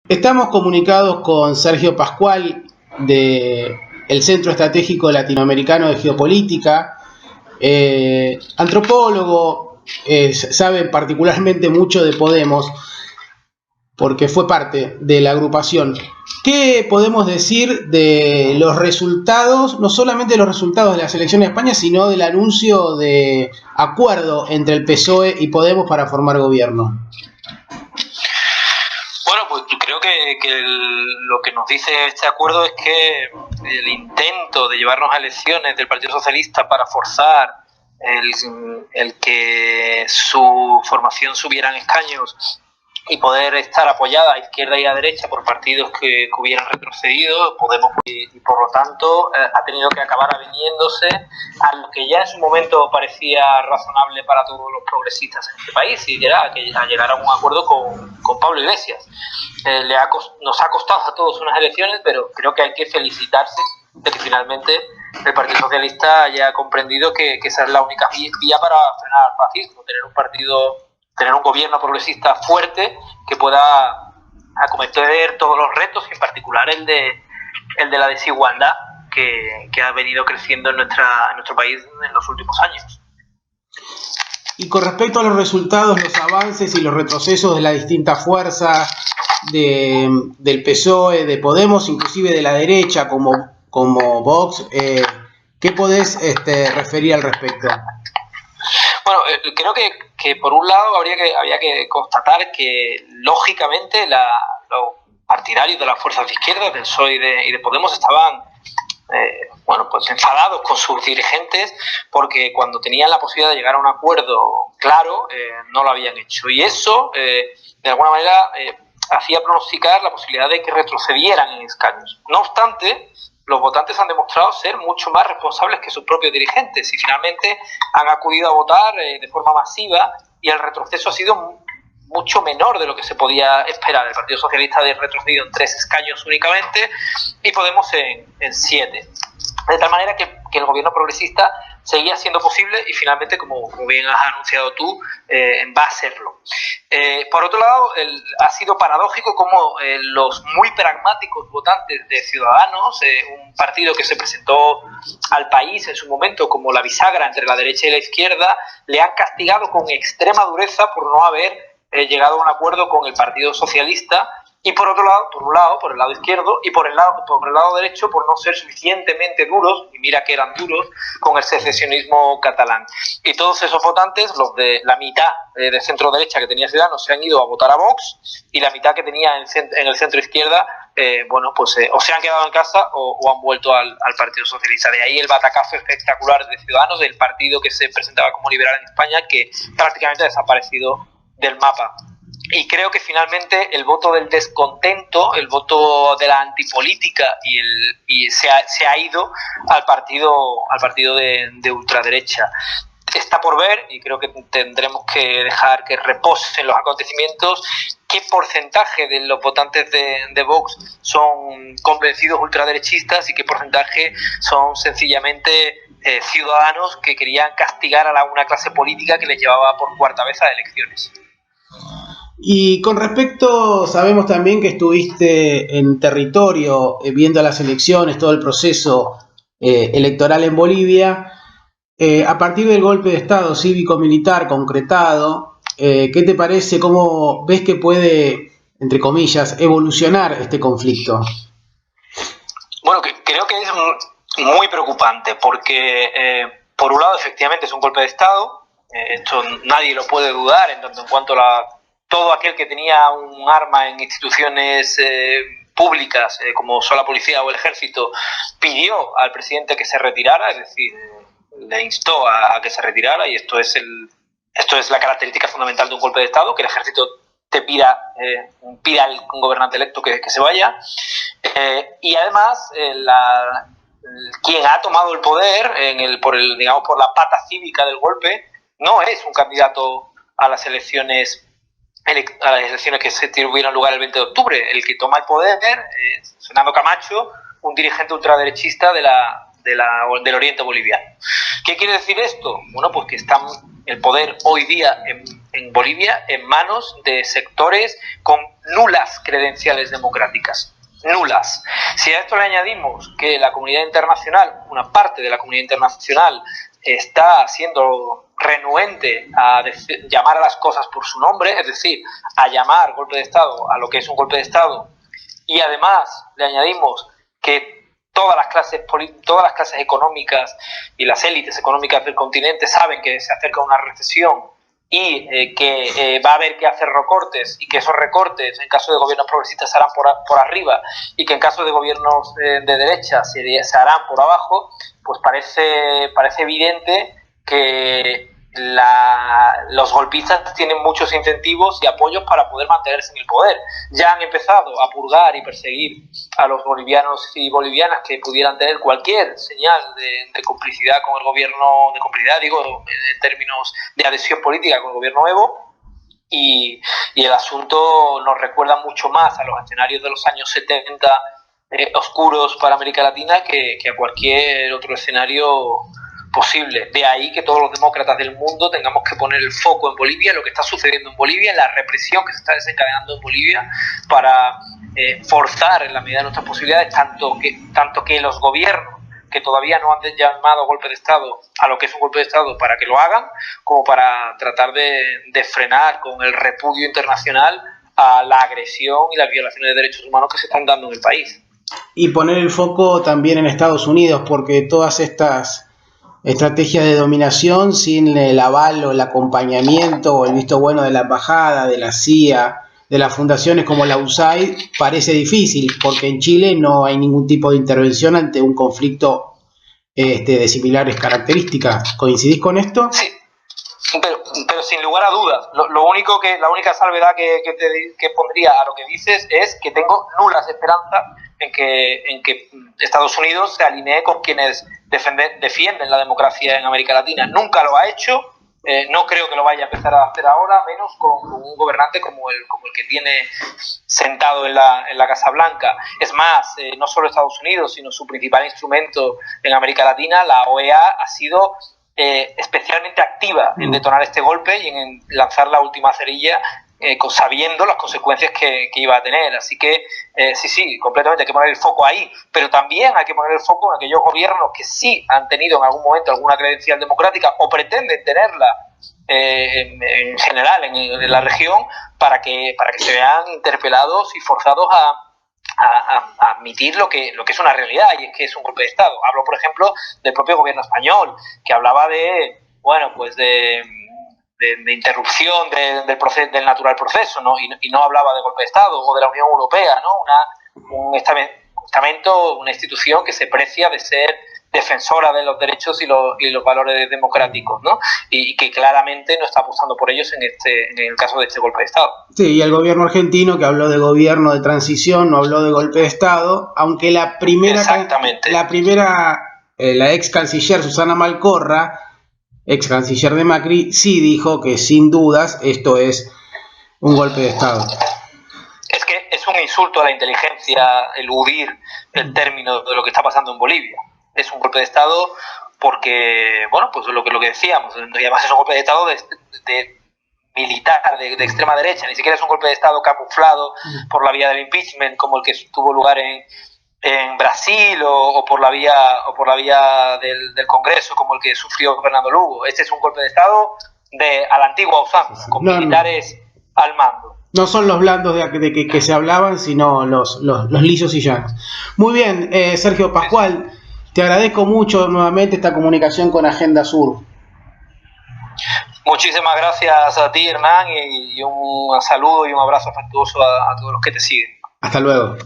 Estamos comunicados con Sergio Pascual de el Centro Estratégico Latinoamericano de Geopolítica, antropólogo, sabe particularmente mucho de Podemos porque fue parte de la agrupación. ¿Qué podemos decir de los resultados, no solamente de los resultados de las elecciones de España, sino del anuncio de acuerdo entre el PSOE y Podemos para formar gobierno? Bueno, pues creo que lo que nos dice este acuerdo es que el intento de llevarnos a elecciones del Partido Socialista para forzar el que su formación subiera en escaños y poder estar apoyada a izquierda y a derecha por partidos que hubieran retrocedido, Podemos, y por lo tanto ha tenido que acabar aveniéndose a lo que ya en su momento parecía razonable para todos los progresistas en este país, y era a llegar a un acuerdo con Pablo Iglesias. Nos ha costado a todos unas elecciones, pero creo que hay que felicitarse de que finalmente el Partido Socialista haya comprendido que esa es la única vía para frenar al fascismo, tener un gobierno progresista fuerte que pueda acometer todos los retos, y en particular el de la desigualdad que ha venido creciendo en nuestro país en los últimos años. Y con respecto a los resultados, los avances y los retrocesos de las distintas fuerzas del PSOE, de Podemos, inclusive de la derecha como Vox, ¿qué podés referir al respecto? Bueno, creo que por un lado había que constatar que lógicamente los partidarios de las fuerzas de izquierda, del PSOE y de Podemos, estaban pues enfadados con sus dirigentes porque cuando tenían la posibilidad de llegar a un acuerdo claro no lo habían hecho, y eso de alguna manera hacía pronosticar la posibilidad de que retrocedieran en escaños. No obstante, los votantes han demostrado ser mucho más responsables que sus propios dirigentes y finalmente han acudido a votar de forma masiva, y el retroceso ha sido mucho menor de lo que se podía esperar. El Partido Socialista ha retrocedido en 3 escaños únicamente y Podemos en 7. De tal manera que el gobierno progresista seguía siendo posible y finalmente, como bien has anunciado tú, va a serlo. Por otro lado, ha sido paradójico como los muy pragmáticos votantes de Ciudadanos, un partido que se presentó al país en su momento como la bisagra entre la derecha y la izquierda, le han castigado con extrema dureza por no haber llegado a un acuerdo con el Partido Socialista, y por otro lado, por el lado izquierdo, y por el lado derecho, por no ser suficientemente duros, y mira que eran duros, con el secesionismo catalán. Y todos esos votantes, los de la mitad de centro derecha que tenía Ciudadanos, se han ido a votar a Vox, y la mitad que tenía en el centro izquierda, o se han quedado en casa o han vuelto al Partido Socialista. De ahí el batacazo espectacular de Ciudadanos, del partido que se presentaba como liberal en España, que prácticamente ha desaparecido del mapa. Y creo que finalmente el voto del descontento, el voto de la antipolítica se ha ido al partido de ultraderecha. Está por ver, y creo que tendremos que dejar que reposen los acontecimientos, qué porcentaje de los votantes de Vox son convencidos ultraderechistas y qué porcentaje son sencillamente ciudadanos que querían castigar a una clase política que les llevaba por 4ª vez a elecciones. Y con respecto, sabemos también que estuviste en territorio viendo las elecciones, todo el proceso electoral en Bolivia. A partir del golpe de Estado cívico-militar concretado, ¿qué te parece? ¿Cómo ves que puede, entre comillas, evolucionar este conflicto? Bueno, creo que es muy preocupante porque, por un lado, efectivamente es un golpe de Estado. Esto nadie lo puede dudar, en tanto en cuanto todo aquel que tenía un arma en instituciones públicas, como son la policía o el ejército, pidió al presidente que se retirara, es decir, le instó a que se retirara, y esto es la característica fundamental de un golpe de Estado, que el ejército te pida al gobernante electo que se vaya. Y además, quien ha tomado el poder por la pata cívica del golpe no es un candidato a las elecciones que se tuvieron lugar el 20 de octubre. El que toma el poder es Fernando Camacho, un dirigente ultraderechista de la del oriente boliviano. ¿Qué quiere decir esto? Bueno, pues que está el poder hoy día en Bolivia en manos de sectores con nulas credenciales democráticas. Nulas. Si a esto le añadimos que la comunidad internacional, una parte de la comunidad internacional, está siendo renuente a llamar a las cosas por su nombre, es decir, a llamar golpe de Estado a lo que es un golpe de Estado, y además le añadimos que todas las clases económicas y las élites económicas del continente saben que se acerca una recesión y que va a haber que hacer recortes, y que esos recortes en caso de gobiernos progresistas se harán por arriba y que en caso de gobiernos de derecha se harán por abajo, pues parece evidente que los golpistas tienen muchos incentivos y apoyos para poder mantenerse en el poder. Ya han empezado a purgar y perseguir a los bolivianos y bolivianas que pudieran tener cualquier señal de complicidad con el gobierno, de complicidad digo en términos de adhesión política con el gobierno Evo, y el asunto nos recuerda mucho más a los escenarios de los años 70 oscuros para América Latina que a cualquier otro escenario posible. De ahí que todos los demócratas del mundo tengamos que poner el foco en Bolivia, lo que está sucediendo en Bolivia, en la represión que se está desencadenando en Bolivia, para forzar en la medida de nuestras posibilidades tanto que los gobiernos que todavía no han llamado golpe de Estado a lo que es un golpe de Estado para que lo hagan, como para tratar de frenar con el repudio internacional a la agresión y las violaciones de derechos humanos que se están dando en el país. Y poner el foco también en Estados Unidos, porque todas estas estrategias de dominación sin el aval o el acompañamiento o el visto bueno de la embajada, de la CIA, de las fundaciones como la USAID, parece difícil, porque en Chile no hay ningún tipo de intervención ante un conflicto de similares características. ¿Coincidís con esto? Sí, pero sin lugar a dudas. La única salvedad que pondría a lo que dices es que tengo nulas esperanzas en que Estados Unidos se alinee con quienes defienden la democracia en América Latina. Nunca lo ha hecho, no creo que lo vaya a empezar a hacer ahora, menos con un gobernante como el que tiene sentado en la Casa Blanca. Es más, no solo Estados Unidos, sino su principal instrumento en América Latina, la OEA, ha sido especialmente activa en detonar este golpe y en lanzar la última cerilla, sabiendo las consecuencias que iba a tener. Así que sí, completamente hay que poner el foco ahí, pero también hay que poner el foco en aquellos gobiernos que sí han tenido en algún momento alguna credencial democrática o pretenden tenerla en general en la región, para que se vean interpelados y forzados a admitir lo que es una realidad, y es que es un golpe de Estado. Hablo, por ejemplo, del propio gobierno español, que hablaba de interrupción del natural proceso, ¿no? Y no hablaba de golpe de Estado, o de la Unión Europea, ¿no? Un estamento, una institución que se precia de ser defensora de los derechos y los valores democráticos, ¿no? Y que claramente no está apostando por ellos en el caso de este golpe de Estado. Sí, y el gobierno argentino, que habló de gobierno de transición, no habló de golpe de Estado, aunque la ex canciller Susana Malcorra, ex canciller de Macri, sí dijo que sin dudas esto es un golpe de Estado. Es que es un insulto a la inteligencia eludir el término de lo que está pasando en Bolivia. Es un golpe de Estado porque, bueno, pues lo que decíamos, y además es un golpe de Estado de militar, de extrema derecha, ni siquiera es un golpe de Estado camuflado por la vía del impeachment, como el que tuvo lugar en Brasil, o por la vía del Congreso, como el que sufrió Fernando Lugo. Este es un golpe de Estado a la antigua usanza, con militares al mando. No son los blandos de que se hablaban, sino los lisos y llanos. Muy bien, Sergio Pascual, te agradezco mucho nuevamente esta comunicación con Agenda Sur. Muchísimas gracias a ti, Hernán, y un saludo y un abrazo afectuoso a todos los que te siguen. Hasta luego.